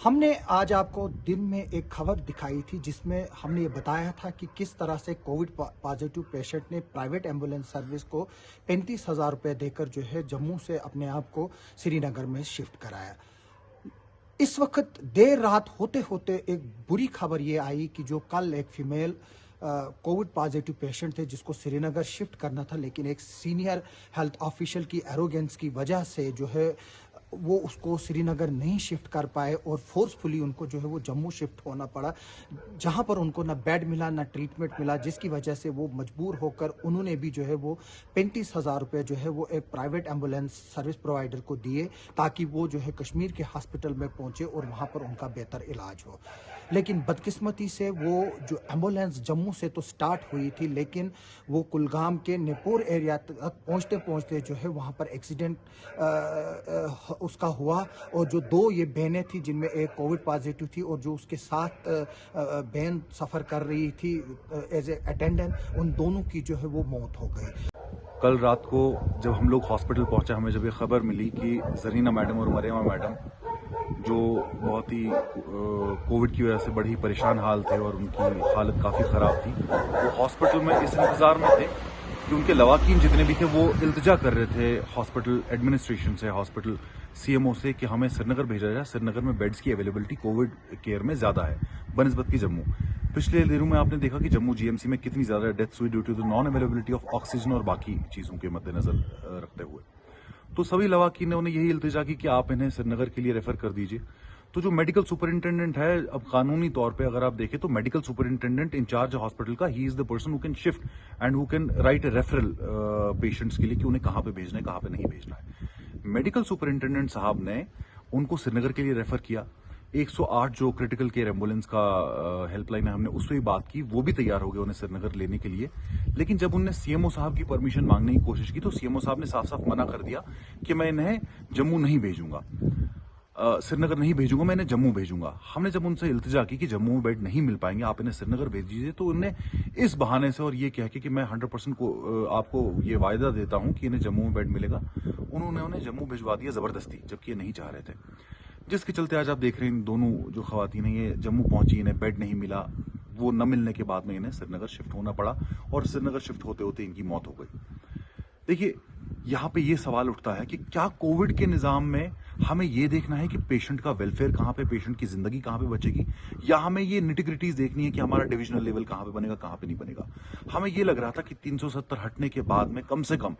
ہم نے آج آپ کو دن میں ایک خبر دکھائی تھی جس میں ہم نے یہ بتایا تھا کہ کس طرح سے کووڈ پازیٹیو پیشنٹ نے پرائیویٹ ایمبولینس سروس کو 35,000 روپے دے کر جو ہے جموں سے اپنے آپ کو سری نگر میں شفٹ کرایا۔ اس وقت دیر رات ہوتے ہوتے ایک بری خبر یہ آئی کہ جو کل ایک فیمیل کووڈ پازیٹیو پیشنٹ تھے جس کو سری نگر شفٹ کرنا تھا، لیکن ایک سینئر ہیلتھ آفیشل کی ایروگینس کی وجہ سے جو ہے وہ اس کو سری نگر نہیں شفٹ کر پائے اور فورسفلی ان کو جو ہے وہ جموں شفٹ ہونا پڑا، جہاں پر ان کو نہ بیڈ ملا نہ ٹریٹمنٹ ملا، جس کی وجہ سے وہ مجبور ہو کر انہوں نے بھی جو ہے وہ 35,000 روپے جو ہے وہ ایک پرائیویٹ ایمبولینس سروس پرووائڈر کو دیے تاکہ وہ جو ہے کشمیر کے ہاسپٹل میں پہنچے اور وہاں پر ان کا بہتر علاج ہو۔ لیکن بدقسمتی سے وہ جو ایمبولینس جموں سے تو سٹارٹ ہوئی تھی، لیکن وہ کلگام کے نیپور ایریا تک پہنچتے پہنچتے جو ہے وہاں پر ایکسیڈنٹ اس کا ہوا، اور جو دو یہ بہنیں تھیں جن میں ایک کووڈ پازیٹیو تھی اور جو اس کے ساتھ بہن سفر کر رہی تھی ایز اے اٹینڈنٹ، ان دونوں کی جو ہے وہ موت ہو گئی۔ کل رات کو جب ہم لوگ ہاسپٹل پہنچے، ہمیں جب یہ خبر ملی کہ زرینہ میڈم اور مریمہ میڈم جو بہت ہی کووڈ کی وجہ سے بڑی پریشان حال تھے اور ان کی حالت کافی خراب تھی، وہ ہاسپٹل میں اس انتظار میں تھے کہ ان کے لواحقین جتنے بھی تھے وہ التجا کر رہے تھے ہاسپٹل ایڈمنسٹریشن سے، ہاسپٹل سی ایم او سے کہ ہمیں سری نگر بھیجا جائے۔ سری نگر میں بیڈز کی اویلیبلٹی کووڈ کیئر میں زیادہ ہے بنسبت کی جموں۔ پچھلے دنوں میں آپ نے دیکھا کہ جموں جی ایم سی میں کتنی زیادہ ڈیتھس ہوئی due to the non availability of oxygen اور باقی چیزوں کے مد نظر رکھتے ہوئے۔ تو سبھی لواحقین نے انہیں یہی التجا کی کہ آپ انہیں سری نگر کے لیے ریفر کر دیجیے۔ تو جو میڈیکل سپرنٹینڈنٹ ہے، اب قانونی طور پہ اگر آپ دیکھیں تو میڈیکل سپرنٹینڈنٹ انچارج ہاسپٹل کا، he is the person who can shift and who can write a referral patients کے لیے کہ انہیں کہاں پہ بھیجنا ہے کہاں پہ نہیں بھیجنا ہے۔ میڈیکل سپرنٹینڈنٹ صاحب نے ان کو سری نگر کے لیے ریفر کیا۔ 108 جو کرٹیکل کیئر ایمبولینس کا ہیلپ لائن ہے، ہم نے اس پہ بھی بات کی، وہ بھی تیار ہو گئے انہیں سری نگر لینے کے لیے۔ لیکن جب انہوں نے سی ایم او صاحب کی پرمیشن مانگنے کی کوشش کی تو سی ایم او صاحب نے صاف صاف منع کر دیا کہ میں انہیں جموں نہیں بھیجوں گا، سری نگر نہیں بھیجوں گا، میں انہیں جموں بھیجوں گا۔ ہم نے جب ان سے التجا کی کہ جموں میں بیڈ نہیں مل پائیں گے، آپ انہیں سری نگر بھیج دیجیے، تو انہیں اس بہانے سے اور یہ کہہ کے کہ میں 100% کو آپ کو یہ وعدہ دیتا ہوں کہ انہیں جموں میں بیڈ ملے گا، انہوں نے انہیں جموں بھجوا دیا زبردستی، جبکہ یہ نہیں چاہ رہے تھے۔ جس کے چلتے آج آپ دیکھ رہے ہیں دونوں جو خواتین ہیں یہ جموں پہنچی، انہیں بیڈ نہیں ملا، وہ نہ ملنے کے بعد میں انہیں سری نگر شفٹ ہونا پڑا اور سری نگر شفٹ ہوتے ہوتے ان کی موت ہو گئی۔ دیکھیے یہاں پہ یہ سوال اٹھتا ہے کہ کیا کووڈ کے نظام میں ہمیں یہ دیکھنا ہے کہ پیشنٹ کا ویلفیئر کہاں پہ، پیشنٹ کی زندگی کہاں پہ بچے گی، یا ہمیں یہ نیٹی-گریٹیز دیکھنی ہے کہ ہمارا ڈویژنل لیول کہاں پہ بنے گا کہاں پہ نہیں بنے گا۔ ہمیں یہ لگ رہا تھا کہ 370 ہٹنے کے بعد میں کم سے کم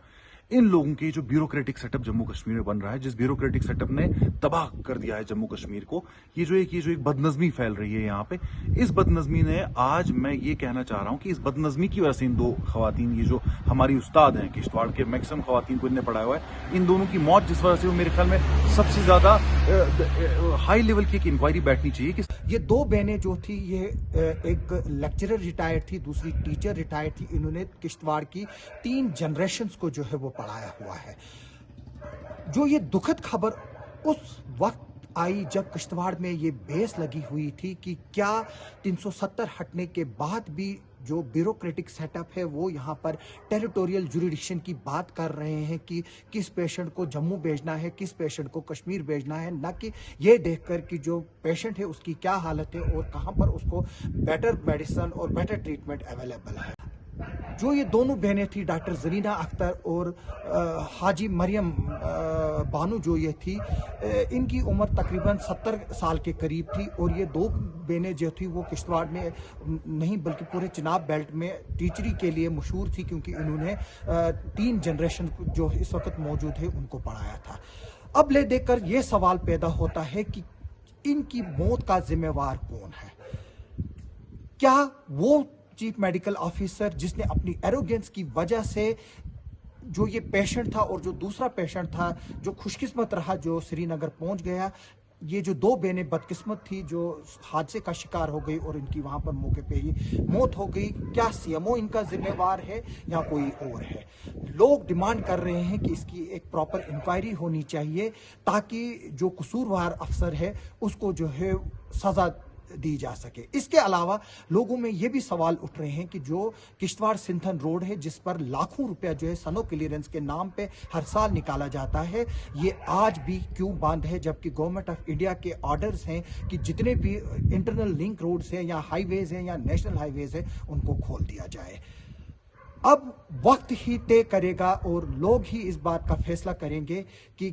ان لوگوں کے جو bureaucratic set up Jammu Kashmir میں بن رہا ہے، جس بیوروکریٹک سیٹ اپ نے تباہ کر دیا ہے جموں کشمیر کو، یہ جو ایک بدنظمی پھیل رہی ہے یہاں پہ، اس بدنظمی نے آج میں یہ کہنا چاہ رہا ہوں کہ اس بدنظمی کی وجہ سے ان دو خواتین، یہ جو ہماری استاد ہیں کشتواڑ کے میکسیمم خواتین کو ان نے پڑھایا ہوا ہے، ان دونوں کی موت جس وجہ سے وہ میرے خیال میں سب سے زیادہ ہائی لیول کی ایک انکوائری بیٹھنی چاہیے کہ یہ دو بہنیں جو تھی، یہ ایک لیکچرر ریٹائرڈ تھی، دوسری ٹیچر ریٹائرڈ تھی، انہوں نے کشتواڑ کی 3 جنریشنز کو جو ہے وہ پڑھایا ہوا ہے۔ جو یہ دکھد خبر اس وقت آئی جب کشتواڑ میں یہ بحث لگی ہوئی تھی کہ کیا 370 ہٹنے کے بعد بھی جو بیوروکریٹک سیٹ اپ ہے وہ یہاں پر ٹیریٹوریل جوریڈکشن کی بات کر رہے ہیں کہ کس پیشنٹ کو جموں بھیجنا ہے، کس پیشنٹ کو کشمیر بھیجنا ہے، نہ کہ یہ دیکھ کر کہ جو پیشنٹ ہے اس کی کیا حالت ہے اور کہاں پر اس کو بیٹر میڈیسن اور بیٹر ٹریٹمنٹ اویلیبل ہے۔ جو یہ دونوں بہنیں تھیں، ڈاکٹر زرینہ اختر اور حاجی مریم بانو جو یہ تھی، ان کی عمر تقریباً 70 سال کے قریب تھی، اور یہ دو بہنیں جو تھی وہ کشتواڑ میں نہیں بلکہ پورے چناب بیلٹ میں ٹیچری کے لیے مشہور تھی، کیونکہ انہوں نے 3 جنریشن جو اس وقت موجود ہے ان کو پڑھایا تھا۔ اب لے دے کر یہ سوال پیدا ہوتا ہے کہ ان کی موت کا ذمہ وار کون ہے؟ کیا وہ چیف میڈیکل آفیسر جس نے اپنی ایروگینس کی وجہ سے جو یہ پیشنٹ تھا اور جو دوسرا پیشنٹ تھا جو خوش قسمت رہا جو سری نگر پہنچ گیا، یہ جو دو بہنیں بدقسمت تھی جو حادثے کا شکار ہو گئی اور ان کی وہاں پر موقع پہ ہی موت ہو گئی، کیا سی ایم او ان کا ذمہ وار ہے یا کوئی اور ہے؟ لوگ ڈیمانڈ کر رہے ہیں کہ اس کی ایک پراپر انکوائری ہونی چاہیے تاکہ جو قصوروار افسر ہے اس کو جو ہے سزا دی جا سکے. اس کے علاوہ لوگوں میں یہ بھی سوال اٹھ رہے ہیں کہ جو کشتواڑ سنتھن روڈ ہے جس پر لاکھوں روپیہ جو ہے سنو کلیئرنس کے نام پہ ہر سال نکالا جاتا ہے, یہ آج بھی کیوں بند ہے جبکہ گورنمنٹ آف انڈیا کے آرڈرز ہیں کہ جتنے بھی انٹرنل لنک روڈز ہیں یا ہائی ویز ہیں یا نیشنل ہائی ویز ہیں ان کو کھول دیا جائے. اب وقت ہی طے کرے گا اور لوگ ہی اس بات کا فیصلہ کریں گے کہ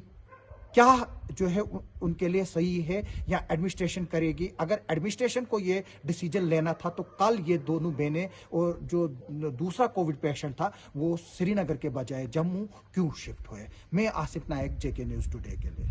کیا جو ہے ان کے لیے صحیح ہے یا ایڈمنسٹریشن کرے گی. اگر ایڈمنسٹریشن کو یہ ڈیسیجن لینا تھا تو کل یہ دونوں بہنیں اور جو دوسرا کووڈ پیشنٹ تھا وہ سری نگر کے بجائے جموں کیوں شفٹ ہوئے. میں Asif Naik, JK news today کے لیے.